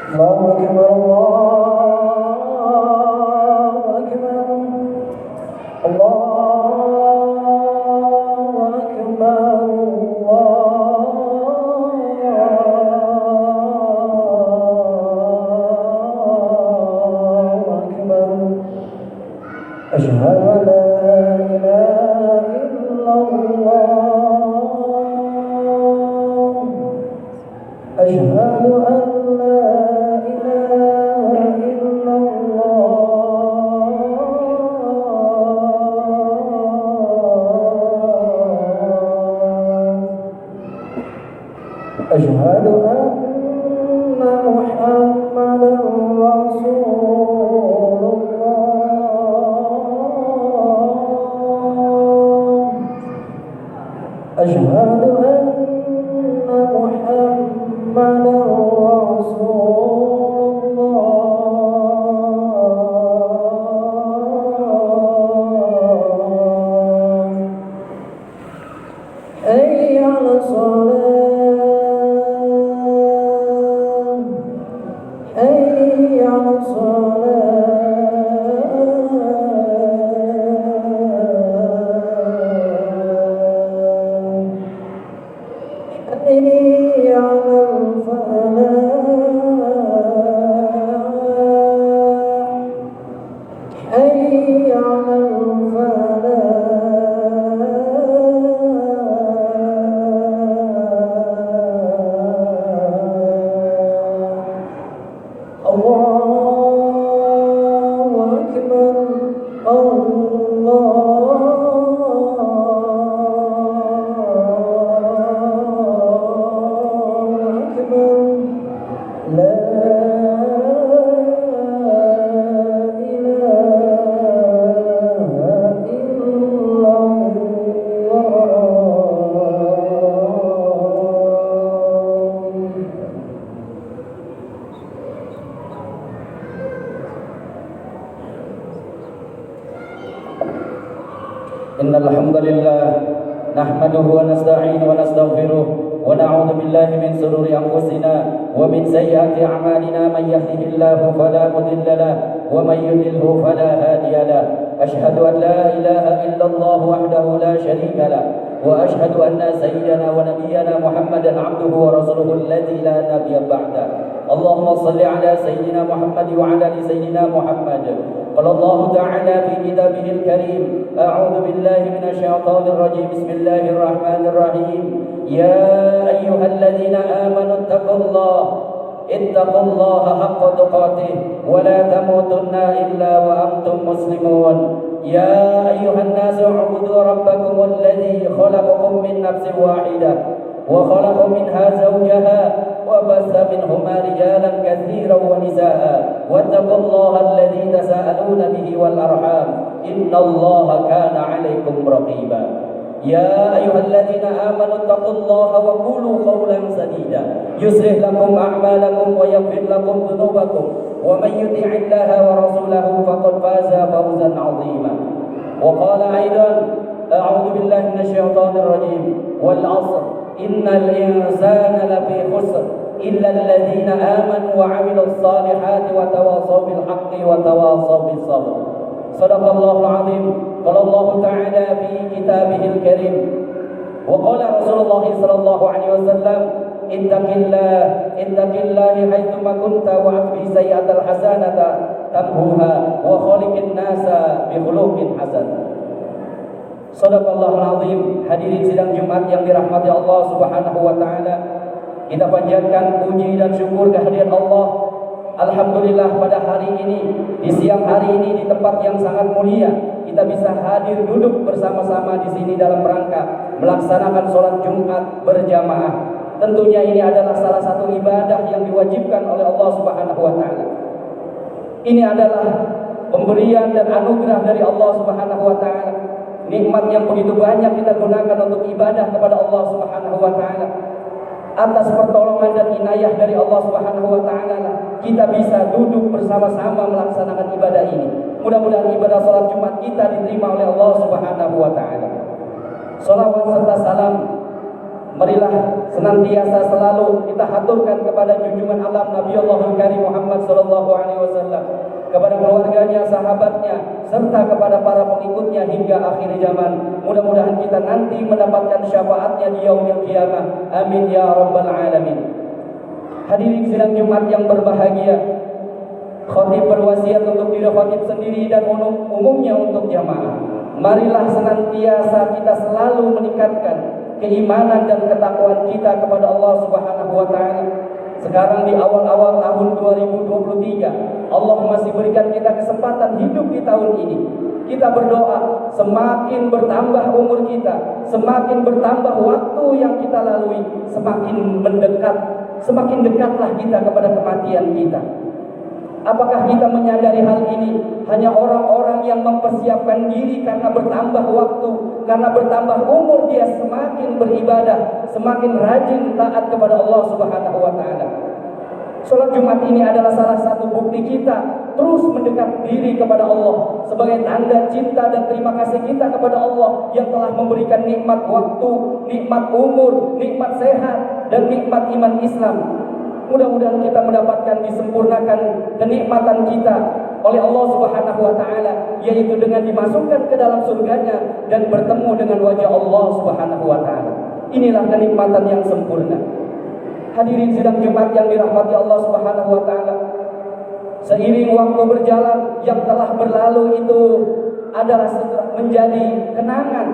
الله أكبر الله أكبر الله أكبر الله أكبر أشهد أن لا إله إلا الله أشهد أن لا إله إلا الله أشهد أن محمدا رسول الله أشهد أن محمدا رسول الله حي على الصلاة حي على الصلاة حي على الفلاح حي على الفلاح الله أكبر الله أكبر لا إله إلا الله إن الحمد لله نحمده ونستعينه ونستغفره ونعوذ بالله من شرور أنفسنا ومن سيئات أعمالنا من يهده الله فلا مضل له ومن يضلله فلا هادي له أشهد أن لا إله إلا الله وحده لا شريك له وأشهد أن سيدنا ونبينا محمدا عبده ورسوله الذي لا نبي بعده اللهم صل على سيدنا محمد وعلى آل سيدنا محمد قال الله تعالى في كتابه الكريم أعوذ بالله من الشيطان الرجيم بسم الله الرحمن الرحيم يا أيها الذين آمنوا اتقوا الله حق تقاته ولا تموتن إلا وأنتم مسلمون يا أيها الناس اعبدوا ربكم الذي خلقكم من نفس واحدة وخلق منها زوجها وبث منهما رجالا كثيرا ونساء واتقوا الله الذي تساءلون به والأرحام إن الله كان عليكم رقيبا يا أيها الذين آمنوا اتقوا الله وقولوا قولا سديدا يصلح لكم أعمالكم ويغفر لكم ذنوبكم ومن يطع الله ورسوله فقد فاز فوزا عظيما وقال أيضا أعوذ بالله من الشيطان الرجيم والعصر إن الإنسان لفي خسر إلا الذين آمنوا وعملوا الصالحات وتواصوا بالحق وتواصوا بالصبر صدق الله العظيم قال الله تعالى في كتابه الكريم وقال رسول الله صلى الله عليه وسلم اتق الله حيثما كنت وأتبع سيئة الحسنة تمحوها وخالق الناس بخلق حسن. Shadaqallahul azim. Hadirin sidang Jumat yang dirahmati Allah Subhanahu wa taala. Kita panjatkan puji dan syukur kehadirat Allah. Alhamdulillah pada hari ini, di siang hari ini di tempat yang sangat mulia, kita bisa hadir duduk bersama-sama di sini dalam rangka melaksanakan sholat Jumat berjamaah. Tentunya ini adalah salah satu ibadah yang diwajibkan oleh Allah Subhanahu wa taala. Ini adalah pemberian dan anugerah dari Allah Subhanahu wa taala. Nikmat yang begitu banyak kita gunakan untuk ibadah kepada Allah Subhanahu wa taala. Atas pertolongan dan inayah dari Allah Subhanahu wa taala kita bisa duduk bersama-sama melaksanakan ibadah ini. Mudah-mudahan ibadah salat Jumat kita diterima oleh Allah Subhanahu wa taala. Salawat serta salam Marilah senantiasa selalu kita haturkan kepada junjungan alam Nabi Allahul Karim Muhammad sallallahu alaihi wasallam, kepada keluarganya, sahabatnya, serta kepada para pengikutnya hingga akhir zaman. Mudah-mudahan kita nanti mendapatkan syafaatnya di yaumil qiyamah. Amin ya rabbal alamin. Hadirin sidang Jumat yang berbahagia, khatib berwasiat untuk diri khatib sendiri dan umumnya untuk jamaah. Marilah senantiasa kita selalu meningkatkan keimanan dan ketakwaan kita kepada Allah Subhanahu wa taala. Sekarang di awal-awal tahun 2023, Allah masih berikan kita kesempatan hidup di tahun ini. Kita berdoa, semakin bertambah umur kita, semakin bertambah waktu yang kita lalui, semakin dekatlah kita kepada kematian kita. Apakah kita menyadari hal ini? Hanya orang-orang yang mempersiapkan diri karena bertambah waktu, karena bertambah umur, dia semakin beribadah, semakin rajin taat kepada Allah Subhanahu wa taala. Salat Jumat ini adalah salah satu bukti kita terus mendekat diri kepada Allah sebagai tanda cinta dan terima kasih kita kepada Allah yang telah memberikan nikmat waktu, nikmat umur, nikmat sehat, dan nikmat iman Islam. Mudah-mudahan kita mendapatkan disempurnakan kenikmatan kita oleh Allah Subhanahu wa taala, yaitu dengan dimasukkan ke dalam surganya dan bertemu dengan wajah Allah Subhanahu wa taala. Inilah kenikmatan yang sempurna. Hadirin sidang Jumat yang dirahmati Allah Subhanahu wa taala, seiring waktu berjalan yang telah berlalu itu adalah menjadi kenangan,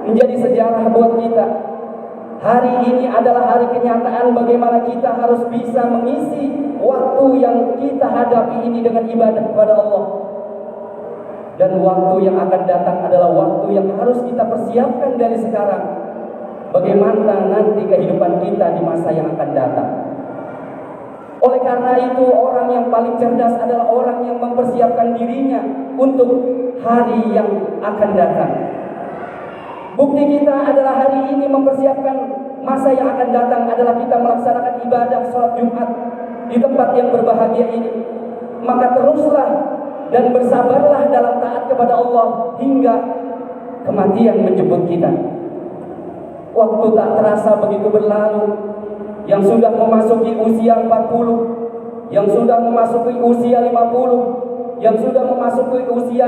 menjadi sejarah buat kita. Hari ini adalah hari kenyataan bagaimana kita harus bisa mengisi waktu yang kita hadapi ini dengan ibadah kepada Allah. Dan waktu yang akan datang adalah waktu yang harus kita persiapkan dari sekarang. Bagaimana nanti kehidupan kita di masa yang akan datang. Oleh karena itu, orang yang paling cerdas adalah orang yang mempersiapkan dirinya untuk hari yang akan datang. Bukti kita adalah hari ini mempersiapkan masa yang akan datang adalah kita melaksanakan ibadah sholat Jumat di tempat yang berbahagia ini. Maka teruslah dan bersabarlah dalam taat kepada Allah hingga kematian menjemput kita. Waktu tak terasa begitu berlalu. Yang sudah memasuki usia 40, yang sudah memasuki usia 50, yang sudah memasuki usia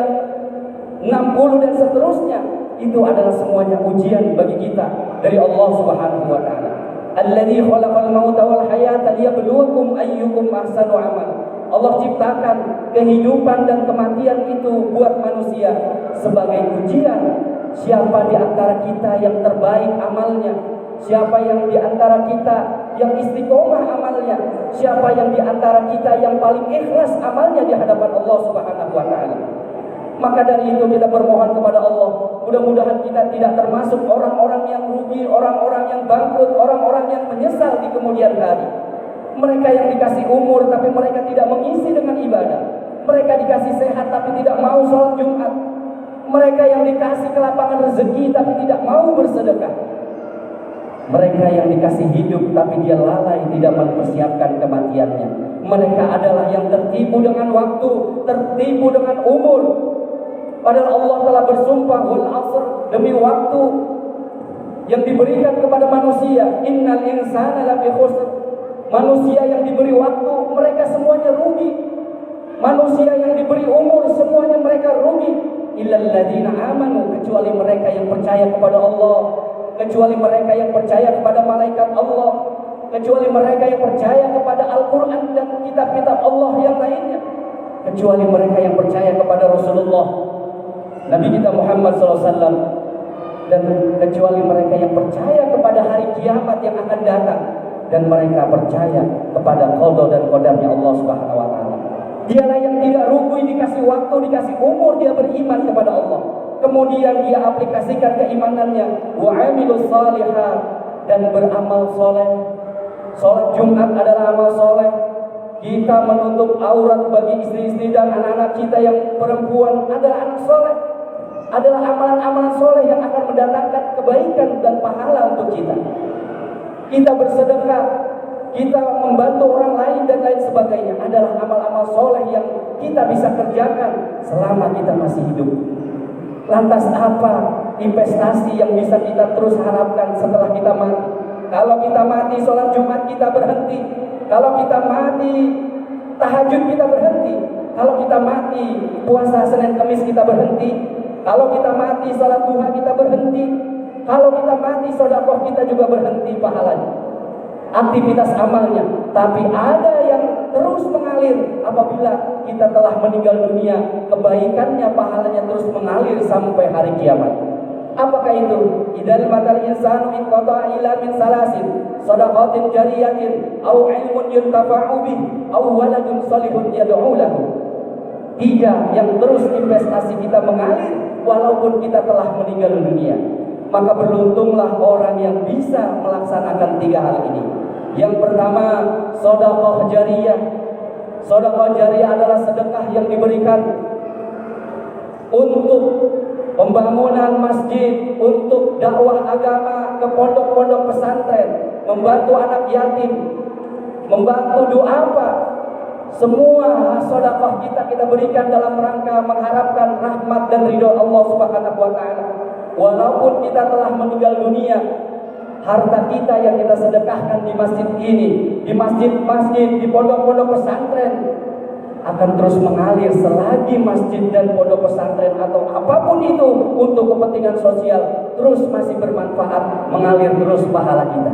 60 dan seterusnya, itu adalah semuanya ujian bagi kita dari Allah Subhanahu wa taala. Alladzi khalaqal mauta wal hayata liyabluwakum ayyukum ahsanu amala. Allah ciptakan kehidupan dan kematian itu buat manusia sebagai ujian. Siapa di antara kita yang terbaik amalnya? Siapa yang di antara kita yang istiqomah amalnya? Siapa yang di antara kita yang paling ikhlas amalnya di hadapan Allah Subhanahu wa taala? Maka dari itu kita bermohon kepada Allah, mudah-mudahan kita tidak termasuk orang-orang yang rugi, orang-orang yang bangkrut, orang-orang yang menyesal di kemudian hari. Mereka yang dikasih umur tapi mereka tidak mengisi dengan ibadah. Mereka dikasih sehat tapi tidak mau sholat Jumat. Mereka yang dikasih kelapangan rezeki tapi tidak mau bersedekah. Mereka yang dikasih hidup tapi dia lalai tidak mempersiapkan kematiannya. Mereka adalah yang tertipu dengan waktu, tertipu dengan umur. Padahal Allah telah bersumpah wal asr, demi waktu yang diberikan kepada manusia. Innal insana lafi khusr. Manusia yang diberi waktu, mereka semuanya rugi. Manusia yang diberi umur, semuanya mereka rugi. Illal ladzina amanu, kecuali mereka yang percaya kepada Allah, kecuali mereka yang percaya kepada malaikat Allah, kecuali mereka yang percaya kepada Al-Quran dan kitab-kitab Allah yang lainnya, kecuali mereka yang percaya kepada Rasulullah Nabi kita Muhammad SAW, dan kecuali mereka yang percaya kepada hari kiamat yang akan datang, dan mereka percaya kepada qada dan qadarnya Allah Subhanahu wa taala. Dialah yang tidak rugi, dikasih waktu, dikasih umur, dia beriman kepada Allah. Kemudian dia aplikasikan keimanannya, wa amilus shalihat, dan beramal soleh. Salat Jumat adalah amal soleh. Kita menutup aurat bagi istri-istri dan anak-anak kita yang perempuan adalah anak soleh. Adalah amalan-amalan soleh yang akan mendatangkan kebaikan dan pahala untuk kita. Kita bersedekah, kita membantu orang lain dan lain sebagainya adalah amal-amal soleh yang kita bisa kerjakan selama kita masih hidup. Lantas apa investasi yang bisa kita terus harapkan setelah kita mati? Kalau kita mati sholat Jumat kita berhenti. Kalau kita mati tahajud kita berhenti. Kalau kita mati puasa Senin Kamis kita berhenti. Kalau kita mati sholat duha kita berhenti. Kalau kita mati sedekah kita juga berhenti pahalanya, aktivitas amalnya. Tapi ada yang terus mengalir apabila kita telah meninggal dunia, kebaikannya, pahalanya terus mengalir sampai hari kiamat. Apakah itu? Idal matal insanu in qata ila min salasin sadaqatin jariyatin au ilmun yuntafa'u bih au waladun salihun yad'u lahu. 3 yang terus investasi kita mengalir walaupun kita telah meninggal dunia. Maka beruntunglah orang yang bisa melaksanakan 3 hal ini. Yang pertama, sedekah jariyah. Sedekah jariyah adalah sedekah yang diberikan untuk pembangunan masjid, untuk dakwah agama ke pondok-pondok pesantren, membantu anak yatim, membantu duafa. Semua sedekah kita berikan dalam rangka mengharapkan rahmat dan ridho Allah Subhanahu wa taala. Walaupun kita telah meninggal dunia, harta kita yang kita sedekahkan di masjid ini, di masjid-masjid, di pondok-pondok pesantren akan terus mengalir selagi masjid dan pondok pesantren atau apapun itu untuk kepentingan sosial terus masih bermanfaat, mengalir terus pahala kita.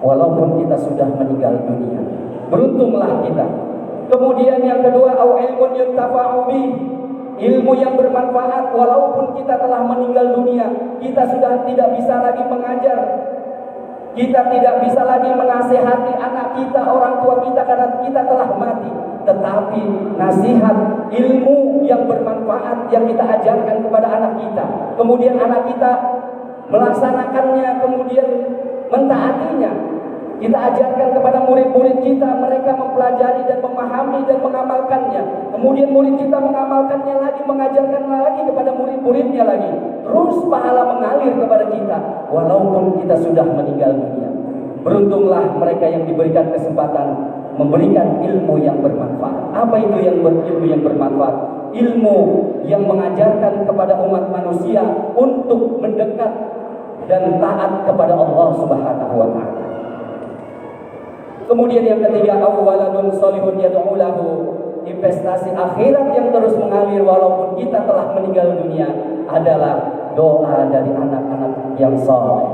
Walaupun kita sudah meninggal dunia, beruntunglah kita. Kemudian yang kedua, au ilmun yuntafa'u bih. Ilmu yang bermanfaat walaupun kita telah meninggal dunia. Kita sudah tidak bisa lagi mengajar, kita tidak bisa lagi menasihati anak kita, orang tua kita karena kita telah mati. Tetapi nasihat ilmu yang bermanfaat yang kita ajarkan kepada anak kita, kemudian anak kita melaksanakannya, kemudian mentaatinya. Kita ajarkan kepada murid-murid kita, mereka mempelajari dan memahami dan mengamalkannya. Kemudian murid kita mengamalkannya lagi, mengajarkan lagi kepada murid-muridnya lagi. Terus pahala mengalir kepada kita walaupun kita sudah meninggal dunia. Beruntunglah mereka yang diberikan kesempatan memberikan ilmu yang bermanfaat. Apa itu ilmu yang bermanfaat? Ilmu yang mengajarkan kepada umat manusia untuk mendekat dan taat kepada Allah Subhanahu wa taala. Kemudian yang ketiga, awwaladun salihun yad'u lahu. Investasi akhirat yang terus mengalir walaupun kita telah meninggal dunia adalah doa dari anak-anak yang soleh.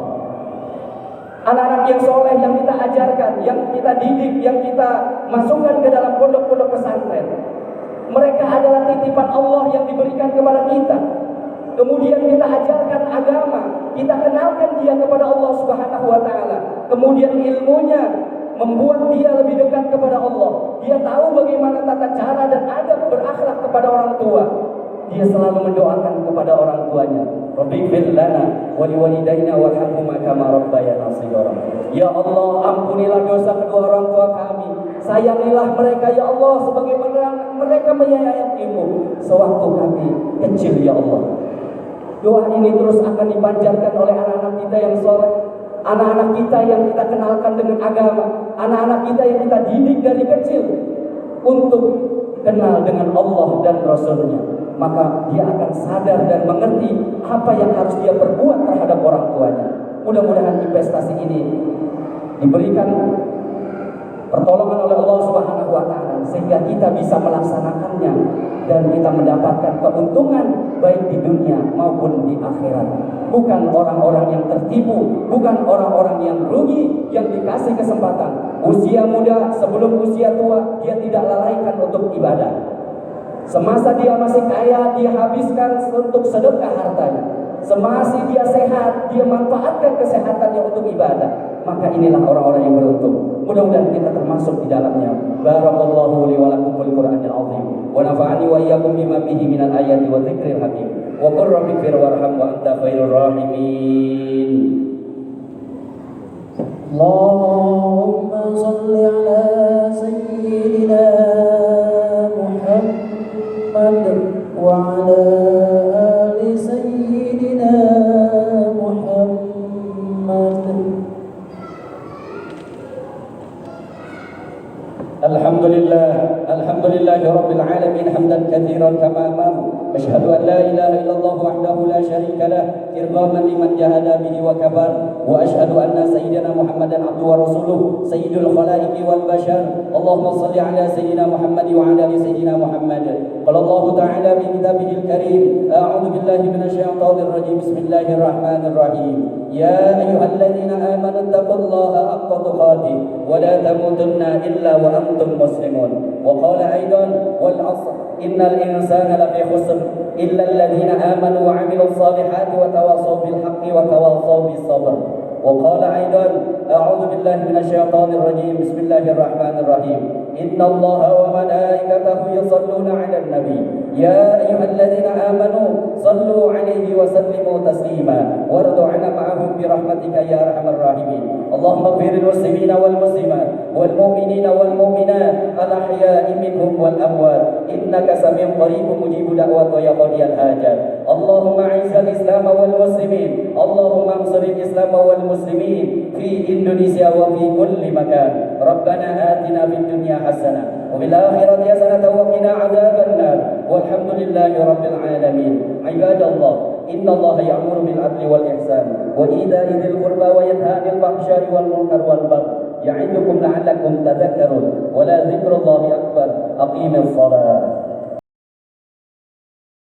Anak-anak yang soleh yang kita ajarkan, yang kita didik, yang kita masukkan ke dalam pondok-pondok pesantren. Mereka adalah titipan Allah yang diberikan kepada kita. Kemudian kita ajarkan agama, kita kenalkan dia kepada Allah Subhanahu wa taala. Kemudian ilmunya membuat dia lebih dekat kepada Allah. Dia tahu bagaimana tata cara dan adab berakhlak kepada orang tua. Dia selalu mendoakan kepada orang tuanya, Rabbighfir lana wa liwalidayna warhamhuma kama rabbayana shighara. Ya Allah, ampunilah dosa kedua orang tua kami. Sayangilah mereka ya Allah sebagaimana mereka menyayangimu sewaktu kami kecil ya Allah. Doa ini terus akan dipanjatkan oleh anak-anak kita yang soleh, anak-anak kita yang kita kenalkan dengan agama, anak-anak kita yang kita didik dari kecil untuk kenal dengan Allah dan Rasul-Nya. Maka dia akan sadar dan mengerti apa yang harus dia perbuat terhadap orang tuanya. Mudah-mudahan investasi ini diberikan pertolongan oleh Allah Subhanahu wa taala sehingga kita bisa melaksanakannya dan kita mendapatkan keuntungan baik di dunia maupun di akhirat. Bukan orang-orang yang tertipu, bukan orang-orang yang rugi yang dikasih kesempatan usia muda sebelum usia tua dia tidak lalaikan untuk ibadah. Semasa dia masih kaya, dia habiskan untuk sedekah hartanya. Semasa dia sehat, dia manfaatkan kesehatannya untuk ibadah. Maka inilah orang-orang yang beruntung. Mudah-mudahan kita termasuk di dalamnya. Barakallahu li wa lakum fil Qur'anil azim. Wa nafa'ani wa iyyakum bima fihi minal ayati wa dzikril hakim. Wa qur rabbighfir warham wa anta khairur rahimin. Allahumma shalli ala sayyidina Muhammad wa ala ali sayyidina Muhammad. Alhamdulillahi rabbil alamin hamdan katsiran kama amar. Asyhadu an la ilaha illallah wahdahu la syarika lah إرغاما لمن جاهد به وكفر وأشهد أن سيدنا محمدا عبده ورسوله سيد الخلائق والبشر اللهم صل على سيدنا محمد وعلى آل سيدنا محمد قال الله تعالى في كتابه الكريم أعوذ بالله من الشيطان الرجيم بسم الله الرحمن الرحيم يا أيها الذين آمنوا اتقوا الله حق تقاته ولا تموتن إلا وأنتم مسلمون وقال أيضا والعصر إن الإنسان لفي خسر إلا الذين آمنوا وعملوا الصالحات وتواصوا بالحق وتواصوا بالصبر وقال أيضا أعوذ بالله من الشيطان الرجيم بسم الله الرحمن الرحيم إن الله وملائكته يصلون على النبي يا أيها الذين آمنوا صلوا عليه وسلموا تسليما وارض عنا معهم برحمتك يا أرحم الراحمين اللهم اغفر للمسلمين والمسلمات والمؤمنين والمؤمنات الأحياء منهم والأموات إنك سميع قريب مجيب دعوات ويا قاضي الحاجات اللهم أعز الإسلام والمسلمين اللهم انصر الإسلام والمسلمين في إندونيسيا وفي كل مكان ربنا آتنا في الدنيا حسنة وفي الآخرة حسنة وقنا عذاب النار والحمد لله رب العالمين عباد الله إن الله يأمر بالعدل والإحسان وإيتاء ذي القربى وينهى عن الفحشاء والمنكر والبغي يعظكم لعلكم تذكرون ولا ذكر الله أكبر أقيم الصلاة